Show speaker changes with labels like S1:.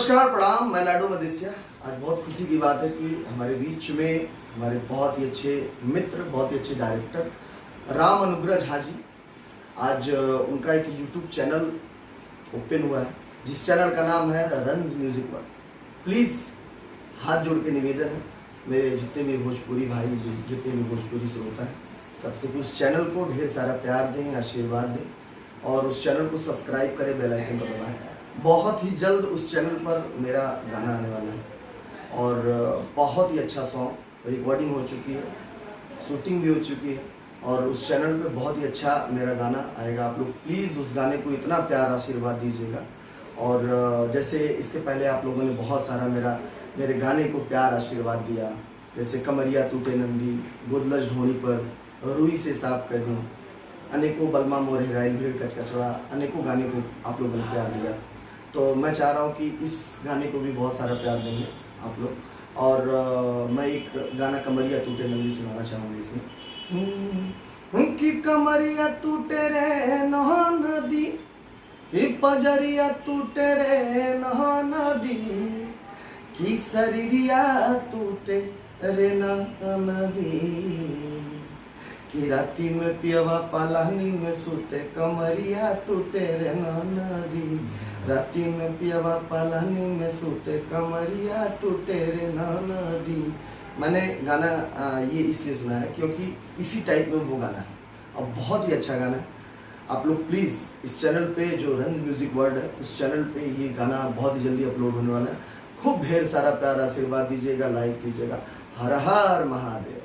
S1: नमस्कार प्रणाम, मैं लाडू मदेसिया। आज बहुत खुशी की बात है कि हमारे बीच में हमारे बहुत ही अच्छे मित्र, बहुत ही अच्छे डायरेक्टर राम अनुग्रह झा जी, आज उनका एक यूट्यूब चैनल ओपन हुआ है जिस चैनल का नाम है रंज म्यूजिक वर्ल्ड। प्लीज़ हाथ जोड़ के निवेदन है मेरे जितने भी भोजपुरी भाई, जितने भी भोजपुरी श्रोता है, सबसे कि उस चैनल को ढेर सारा प्यार दें, आशीर्वाद दें और उस चैनल को सब्सक्राइब करें, बेल आइकन पर दबाएं। बहुत ही जल्द उस चैनल पर मेरा गाना आने वाला है और बहुत ही अच्छा सॉन्ग रिकॉर्डिंग हो चुकी है, शूटिंग भी हो चुकी है और उस चैनल पे बहुत ही अच्छा मेरा गाना आएगा। आप लोग प्लीज़ उस गाने को इतना प्यार आशीर्वाद दीजिएगा। और जैसे इसके पहले आप लोगों ने बहुत सारा मेरे गाने को प्यार आशीर्वाद दिया, जैसे कमरिया टूटे नंदी, गोदलज ढोनी पर, रुई से साफ कर दी, अनेकों बलमा मोर हेराइल, भीड़ कचकचवा, अनेकों गाने को आप लोगों ने प्यार दिया। तो मैं चाह रहा हूँ कि इस गाने को भी बहुत सारा प्यार देंगे आप लोग। और मैं एक गाना कमरिया टूटे नंदी सुनाना चाहूँगी इसमें। कि कमरिया टूटे रे नहा नदी, कि पजरिया टूटे रे नहा नदी, कि शरीरिया टूटे रे नहा नदी, कि राती में पियवा पालानी में सूते कमरिया टूटे रे नदी, राती में पियवा पालानी में सूते कमरिया टूटे रे नदी। मैंने गाना ये इसलिए सुना है क्योंकि इसी टाइप में वो गाना है और बहुत ही अच्छा गाना है। आप लोग प्लीज़ इस चैनल पे जो रंग म्यूजिक वर्ल्ड है, उस चैनल पे ये गाना बहुत ही जल्दी अपलोड होने वाला है। खूब ढेर सारा प्यार आशीर्वाद दीजिएगा, लाइक दीजिएगा। हर हर महादेव।